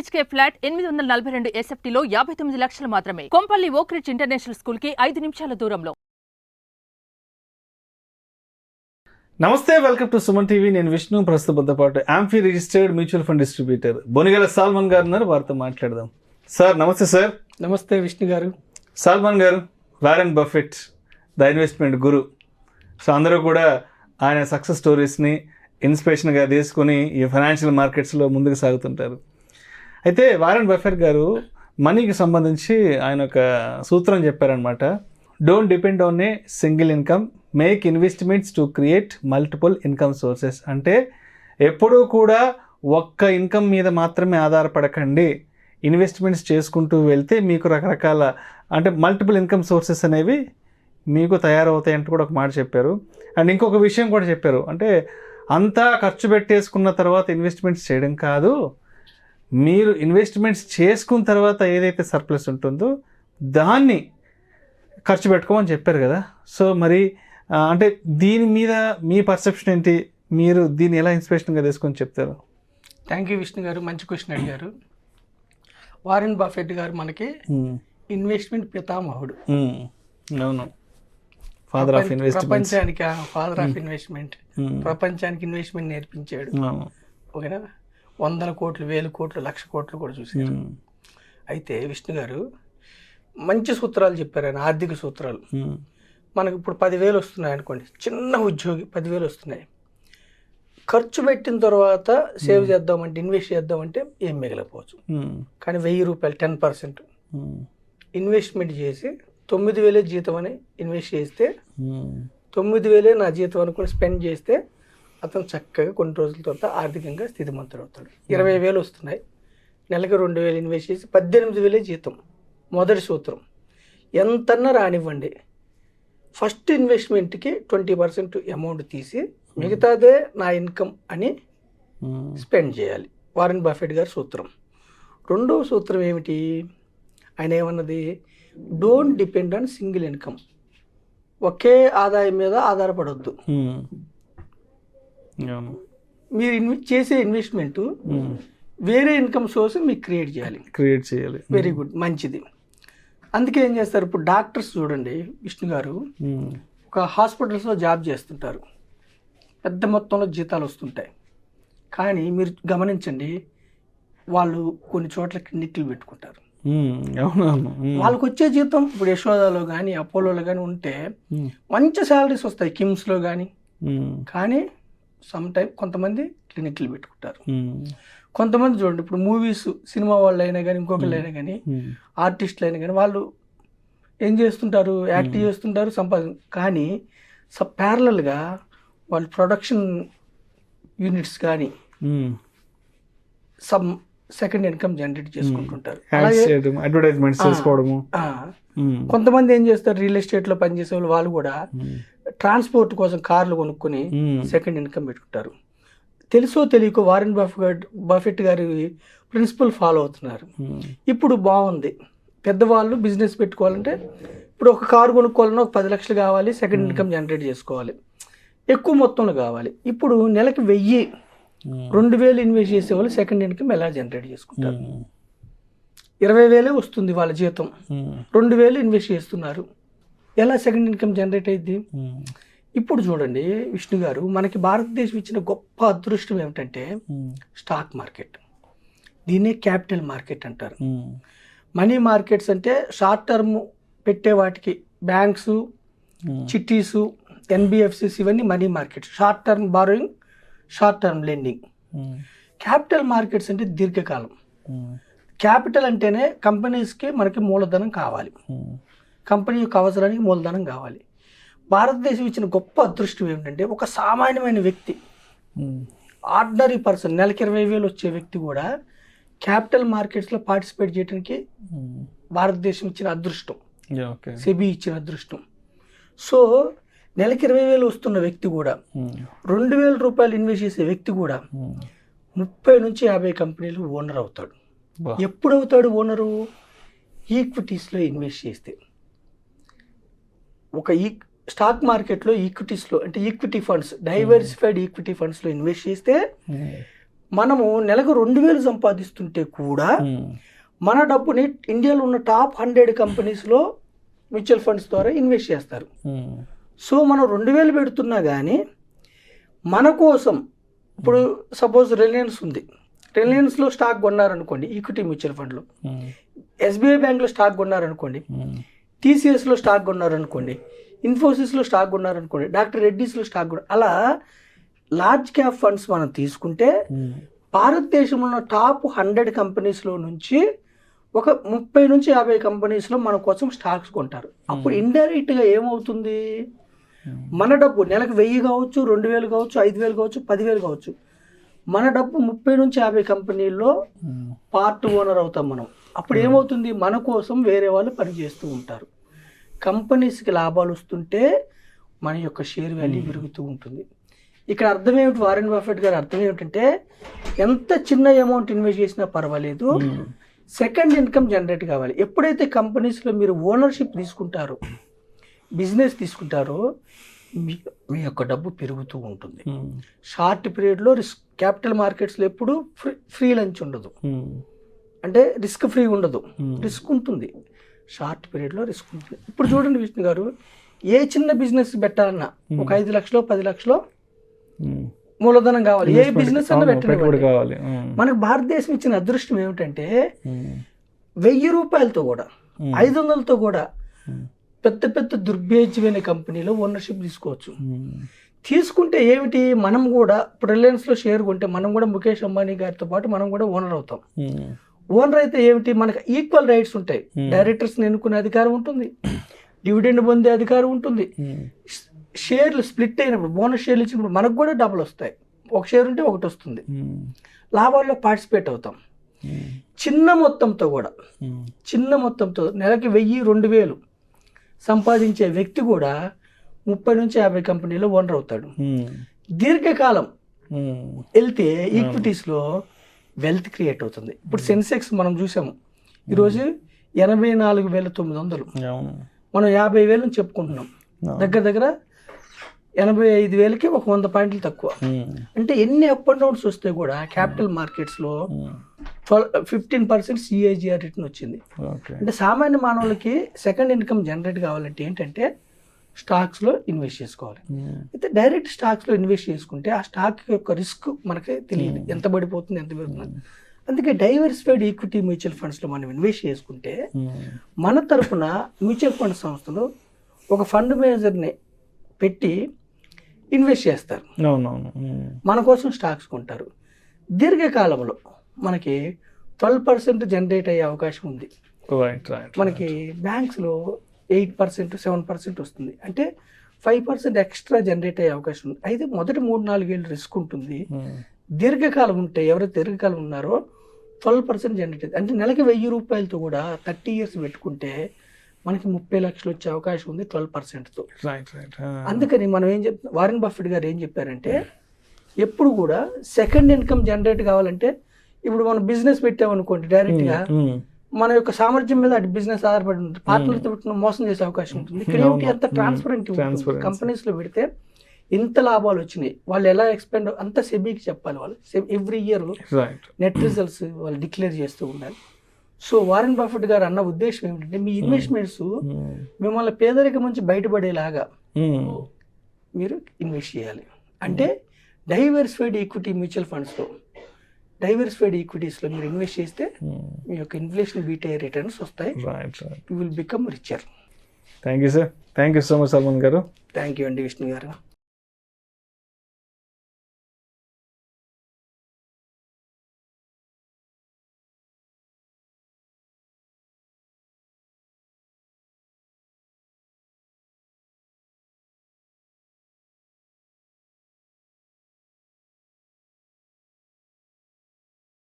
BHK flat 842 SFTలో 59 లక్షలు మాత్రమే. Kompally Oakridge international school కి 5 నిమిషాల దూరంలో. నమస్తే, వెల్కమ్ టు సుమన్ టీవీ. నేను విష్ణు. ప్రస్తుతంతో పాటు AMFI registered mutual fund distributor Bonigala Salmon గారు ఉన్నారు. వారితో మాట్లాడదాం. సార్ నమస్తే. సార్ నమస్తే విష్ణు గారు. సాల్మన్ గారు Warren Buffett, the investment Guru. So అందరూ కూడా ఆయన సక్సెస్ స్టోరీస్ని ఇన్స్పిరేషన్గా తీసుకుని ఈ ఫైనాన్షియల్ మార్కెట్స్లో ముందుకు సాగుతుంటారు. అయితే వారెన్ బఫెట్ గారు మనీకి సంబంధించి ఆయన ఒక సూత్రం చెప్పారనమాట. Don't depend on a single income, make investments to create multiple income sources. అంటే ఎప్పుడూ కూడా ఒక్క ఇన్కమ్ మీద మాత్రమే ఆధారపడకండి, ఇన్వెస్ట్మెంట్స్ చేసుకుంటూ వెళ్తే మీకు రకరకాల అంటే మల్టిపుల్ ఇన్కమ్ సోర్సెస్ అనేవి మీకు తయారవుతాయి అంటూ కూడా ఒక మాట చెప్పారు. అండ్ ఇంకొక విషయం కూడా చెప్పారు, అంటే అంతా ఖర్చు పెట్టేసుకున్న తర్వాత ఇన్వెస్ట్మెంట్స్ చేయడం కాదు, మీరు ఇన్వెస్ట్మెంట్స్ చేసుకున్న తర్వాత ఏదైతే సర్ప్లస్ ఉంటుందో దాన్ని ఖర్చు పెట్టుకోమని చెప్పారు కదా. సో మరి అంటే దీని మీద మీ పర్సెప్షన్ ఏంటి? మీరు దీన్ని ఎలా ఇన్స్పిరేషన్గా తీసుకొని చెప్తారు? థ్యాంక్ యూ విష్ణు గారు, మంచి క్వశ్చన్ అడిగారు. వారెన్ బఫెట్ గారు మనకి ఇన్వెస్ట్మెంట్ పితామహుడు. అవును, ఫాదర్ ఆఫ్ ఇన్వెస్ట్మెంట్. ప్రపంచానికి ఫాదర్ ఆఫ్ ఇన్వెస్ట్మెంట్. ప్రపంచానికి ఇన్వెస్ట్మెంట్ నేర్పించాడు. ఓకేనా, 100 కోట్లు, 1000 కోట్లు, 1,00,000 కోట్లు కూడా చూసారు. అయితే విష్ణు గారు మంచి సూత్రాలు చెప్పారు ఆయన, ఆర్థిక సూత్రాలు. మనకు ఇప్పుడు 10,000 వస్తున్నాయి అనుకోండి, చిన్న ఉద్యోగి 10,000 వస్తున్నాయి. ఖర్చు పెట్టిన తర్వాత సేవ్ చేద్దామంటే, ఇన్వెస్ట్ చేద్దామంటే ఏం మిగలకపోవచ్చు. కానీ 1,000 రూపాయలు 10% ఇన్వెస్ట్మెంట్ చేసి 9,000 జీతం అని ఇన్వెస్ట్ చేస్తే 9,000 నా జీతం అనుకుని స్పెండ్ చేస్తే అతను చక్కగా కొన్ని రోజుల తర్వాత ఆర్థికంగా స్థితిమంతుడు అవుతాడు. 20,000 వస్తున్నాయి, నెలకి 2,000 ఇన్వెస్ట్ చేసి 18,000 జీతం. మొదటి సూత్రం, ఎంతన్నా రానివ్వండి, ఫస్ట్ ఇన్వెస్ట్మెంట్కి 20% అమౌంట్ తీసి మిగతాదే నా ఇన్కమ్ అని స్పెండ్ చేయాలి. వారెన్ బఫెట్ గారి సూత్రం. రెండవ సూత్రం ఏమిటి? ఆయన ఏమన్నది, don't depend on single income. ఒకే ఆదాయం మీద ఆధారపడవద్దు. మీరు చేసే ఇన్వెస్ట్మెంట్ వేరే ఇన్కమ్ సోర్స్ మీకు క్రియేట్ చేయాలి. వెరీ గుడ్, మంచిది. అందుకే ఏం చేస్తారు, ఇప్పుడు డాక్టర్స్ చూడండి విష్ణు గారు, ఒక హాస్పిటల్స్లో జాబ్ చేస్తుంటారు, పెద్ద మొత్తంలో జీతాలు వస్తుంటాయి. కానీ మీరు గమనించండి, వాళ్ళు కొన్ని చోట్ల క్లినిక్లు పెట్టుకుంటారు. వాళ్ళకి వచ్చే జీతం ఇప్పుడు యశోదాలో కానీ అపోలోలో కానీ ఉంటే మంచి శాలరీస్ వస్తాయి, కిమ్స్లో కానీ. కానీ సమ్ టైం కొంతమంది క్లినిక్లు పెట్టుకుంటారు. కొంతమంది చూడండి, ఇప్పుడు మూవీస్, సినిమా వాళ్ళు అయినా కానీ, ఇంకొకళ్ళు అయినా కానీ, ఆర్టిస్టులు అయినా కానీ, వాళ్ళు ఏం చేస్తుంటారు, యాక్ట్ చేస్తుంటారు, కానీ ప్యారలల్గా వాళ్ళు ప్రొడక్షన్ యూనిట్స్ కానీ సమ్ సెకండ్ ఇన్కమ్ జనరేట్ చేసుకుంటుంటారు. కొంతమంది ఏం చేస్తారు, రియల్ ఎస్టేట్లో పనిచేసే వాళ్ళు కూడా ట్రాన్స్పోర్ట్ కోసం కార్లు కొనుక్కొని సెకండ్ ఇన్కమ్ పెట్టుకుంటారు. తెలుసో తెలియకో వారెన్ బఫెట్ గారి ప్రిన్సిపల్ ఫాలో అవుతున్నారు. ఇప్పుడు బాగుంది, పెద్దవాళ్ళు బిజినెస్ పెట్టుకోవాలంటే ఇప్పుడు ఒక కారు కొనుక్కోవాలన్నా ఒక 10 లక్షలు కావాలి, సెకండ్ ఇన్కమ్ జనరేట్ చేసుకోవాలి, ఎక్కువ మొత్తంలో కావాలి. ఇప్పుడు నెలకి 1000, 2,000 ఇన్వెస్ట్ చేసేవాళ్ళు సెకండ్ ఇన్కమ్ ఎలా జనరేట్ చేసుకుంటారు? 20,000 వస్తుంది వాళ్ళ జీతం, 2,000 ఇన్వెస్ట్ చేస్తున్నారు, ఎలా సెకండ్ ఇన్కమ్ జనరేట్ అయ్యింది? ఇప్పుడు చూడండి విష్ణు గారు, మనకి భారతదేశం ఇచ్చిన గొప్ప అదృష్టం ఏమిటంటే స్టాక్ మార్కెట్. దీన్నే క్యాపిటల్ మార్కెట్ అంటారు. మనీ మార్కెట్స్ అంటే షార్ట్ టర్మ్ పెట్టే వాటికి బ్యాంక్స్, చిట్టీసు, NBFCs ఇవన్నీ money markets. Short term borrowing, short term lending. Capital markets అంటే దీర్ఘకాలం. క్యాపిటల్ అంటేనే కంపెనీస్కి మనకి మూలధనం కావాలి, కంపెనీ యొక్క అవసరానికి మూలధనం కావాలి. భారతదేశం ఇచ్చిన గొప్ప అదృష్టం ఏమిటంటే ఒక సామాన్యమైన వ్యక్తి, ఆర్డినరీ పర్సన్, నెలకి 20,000 వచ్చే వ్యక్తి కూడా క్యాపిటల్ మార్కెట్స్లో పార్టిసిపేట్ చేయడానికి భారతదేశం ఇచ్చిన అదృష్టం, సెబీ ఇచ్చిన అదృష్టం. సో నెలకి 20,000 వస్తున్న వ్యక్తి కూడా, 2,000 రూపాయలు ఇన్వెస్ట్ చేసే వ్యక్తి కూడా 30 నుంచి 50 కంపెనీలు ఓనర్ అవుతాడు. ఎప్పుడు అవుతాడు ఓనరు? ఈక్విటీస్లో ఇన్వెస్ట్ చేస్తే. ఒక స్టాక్ మార్కెట్లో ఈక్విటీస్లో అంటే ఈక్విటీ ఫండ్స్, డైవర్సిఫైడ్ ఈక్విటీ ఫండ్స్లో ఇన్వెస్ట్ చేస్తే మనము నెలకు 2,000 సంపాదిస్తుంటే కూడా మన డబ్బుని ఇండియాలో ఉన్న టాప్ 100 కంపెనీస్లో మ్యూచువల్ ఫండ్స్ ద్వారా ఇన్వెస్ట్ చేస్తారు. సో మనం 2,000 పెడుతున్నా కానీ మన కోసం ఇప్పుడు సపోజ్ రిలయన్స్ ఉంది, రిలయన్స్లో స్టాక్ కొన్నారనుకోండి ఈక్విటీ మ్యూచువల్ ఫండ్లో, ఎస్బీఐ బ్యాంక్లో స్టాక్ కొన్నారనుకోండి, టీసీఎస్లో స్టాక్ కొన్నారనుకోండి, ఇన్ఫోసిస్లో స్టాక్ కొన్నారనుకోండి, డాక్టర్ రెడ్డీస్లో స్టాక్ కొన్నారు. అలా లార్జ్ క్యాప్ ఫండ్స్ మనం తీసుకుంటే భారతదేశంలో ఉన్న టాప్ 100 కంపెనీస్లో నుంచి ఒక 30 నుంచి 50 కంపెనీస్లో మన కోసం స్టాక్స్ కొంటారు. అప్పుడు ఇండైరెక్ట్గా ఏమవుతుంది, మన డబ్బు నెలకు 1,000 కావచ్చు, 2,000 కావచ్చు, 5,000 కావచ్చు, 10,000 కావచ్చు, మన డబ్బు 30 నుంచి 50 కంపెనీల్లో పార్ట్ ఓనర్ అవుతాం మనం. అప్పుడు ఏమవుతుంది, మన కోసం వేరే వాళ్ళు పనిచేస్తూ ఉంటారు. కంపెనీస్కి లాభాలు వస్తుంటే మన యొక్క షేర్ వాల్యూ పెరుగుతూ ఉంటుంది. ఇక్కడ అర్థం ఏమిటి, వారెన్ బఫెట్ గారి అర్థం ఏమిటంటే ఎంత చిన్న అమౌంట్ ఇన్వెస్ట్ చేసినా పర్వాలేదు, సెకండ్ ఇన్కమ్ జనరేట్ కావాలి. ఎప్పుడైతే కంపెనీస్లో మీరు ఓనర్షిప్ తీసుకుంటారో, బిజినెస్ తీసుకుంటారో, మీ యొక్క డబ్బు పెరుగుతూ ఉంటుంది. షార్ట్ పీరియడ్లో క్యాపిటల్ మార్కెట్స్లో ఎప్పుడు ఫ్రీ లంచ్ ఉండదు, అంటే రిస్క్ ఫ్రీ ఉండదు, రిస్క్ ఉంటుంది. షార్ట్ పీరియడ్లో రిస్క్ ఉంటుంది. ఇప్పుడు చూడండి విష్ణు గారు, ఏ చిన్న బిజినెస్ పెట్టాలన్నా ఒక 5 లక్షలు 10 లక్షలు మూలధనం కావాలి, ఏ బిజినెస్ అన్నా పెట్టాలి. మనకు భారతదేశం ఇచ్చిన అదృష్టం ఏమిటంటే 1,000 రూపాయలతో కూడా 500లతో కూడా పెద్ద పెద్ద దుర్భేద్యమైన కంపెనీలో ఓనర్షిప్ తీసుకోవచ్చు. తీసుకుంటే ఏమిటి, మనం కూడా ఇప్పుడు రిలయన్స్లో షేర్ కొంటే మనం కూడా ముఖేష్ అంబానీ గారితో పాటు మనం కూడా ఓనర్ అవుతాం. ఓనర్ అయితే ఏమిటి, మనకు ఈక్వల్ రైట్స్ ఉంటాయి. డైరెక్టర్స్ని ఎన్నుకునే అధికారం ఉంటుంది, డివిడెండ్ పొందే అధికారం ఉంటుంది. షేర్లు స్ప్లిట్ అయినప్పుడు, బోనస్ షేర్లు ఇచ్చినప్పుడు మనకు కూడా డబ్బులు వస్తాయి. ఒక షేర్ ఉంటే ఒకటి వస్తుంది, లాభాల్లో పార్టిసిపేట్ అవుతాం. చిన్న మొత్తంతో నెలకి 1,000-2,000 సంపాదించే వ్యక్తి కూడా 30 నుంచి 50 కంపెనీలో ఓనర్ అవుతాడు. దీర్ఘకాలం వెళ్తే ఈక్విటీస్లో వెల్త్ క్రియేట్ అవుతుంది. ఇప్పుడు సెన్సెక్స్ మనం చూసాము, ఈరోజు 84,900, మనం 50,000 అని చెప్పుకుంటున్నాం. దగ్గర దగ్గర 85,000కి ఒక 100 పాయింట్లు తక్కువ. అంటే ఎన్ని అప్ అండ్ డౌన్స్ వస్తే కూడా క్యాపిటల్ మార్కెట్స్లో 15% CAGR రిటర్న్ వచ్చింది. అంటే సామాన్య మానవులకి సెకండ్ ఇన్కమ్ జనరేట్ కావాలంటే ఏంటంటే స్టాక్స్లో ఇన్వెస్ట్ చేసుకోవాలి. అయితే డైరెక్ట్ స్టాక్స్లో ఇన్వెస్ట్ చేసుకుంటే ఆ స్టాక్ యొక్క రిస్క్ మనకి తెలియదు, ఎంత పడిపోతుంది ఎంత పెరుగుతుంది. అందుకే డైవర్సిఫైడ్ ఈక్విటీ మ్యూచువల్ ఫండ్స్లో మనం ఇన్వెస్ట్ చేసుకుంటే మన తరఫున మ్యూచువల్ ఫండ్ సంస్థలు ఒక ఫండ్ మేనేజర్ని పెట్టి ఇన్వెస్ట్ చేస్తారు, మన కోసం స్టాక్స్ కొంటారు. దీర్ఘకాలంలో మనకి 12% జనరేట్ అయ్యే అవకాశం ఉంది. మనకి బ్యాంక్స్లో 8%, 7% వస్తుంది, అంటే 5% ఎక్స్ట్రా జనరేట్ అయ్యే అవకాశం ఉంది. అయితే మొదటి 3-4 ఏళ్ళు రిస్క్ ఉంటుంది. దీర్ఘకాలం ఉంటే ఎవరైతే దీర్ఘకాలం ఉన్నారో 12% జనరేట్ అవుతుంది. అంటే నెలకి 1,000 రూపాయలతో కూడా 30 years పెట్టుకుంటే మనకి 30 లక్షలు వచ్చే అవకాశం ఉంది 12%తో. అందుకని మనం ఏం చెప్తాం, వారెన్ బఫెట్ గారు ఏం చెప్పారంటే ఎప్పుడు కూడా సెకండ్ ఇన్కమ్ జనరేట్ కావాలంటే, ఇప్పుడు మనం బిజినెస్ పెట్టామనుకోండి, డైరెక్ట్గా మన యొక్క సామర్థ్యం మీద అటు బిజినెస్ ఆధారపడి ఉంటుంది. పార్ట్నర్తో పెట్టిన మోసం చేసే అవకాశం ఉంటుంది. ఇక్కడ ఏమిటి, అంత ట్రాన్స్పరెంట్ కంపెనీస్లో పెడితే ఇంత లాభాలు వచ్చినాయి, వాళ్ళు ఎలా ఎక్స్పెండ్ అంత సెబీకి చెప్పాలి. వాళ్ళు ఎవ్రీ ఇయర్ నెట్ రిజల్ట్స్ వాళ్ళు డిక్లేర్ చేస్తూ ఉండాలి. సో వారెన్ బఫెట్ గారు అన్న ఉద్దేశం ఏమిటంటే మీ ఇన్వెస్ట్మెంట్స్ మిమ్మల్ని పేదరికం నుంచి బయటపడేలాగా మీరు ఇన్వెస్ట్ చేయాలి. అంటే డైవర్సిఫైడ్ ఈక్విటీ మ్యూచువల్ ఫండ్స్లో, డైవర్సిఫైడ్ ఈక్విటీస్లో మీరు ఇన్వెస్ట్ చేస్తే మీ యొక్క ఇన్ఫ్లేషన్ బీట్ అయ్యే రిటర్న్స్ వస్తాయి. You will become richer. Thank you sir, thank you so much Salman garu. Thank you అండి విష్ణు గారు.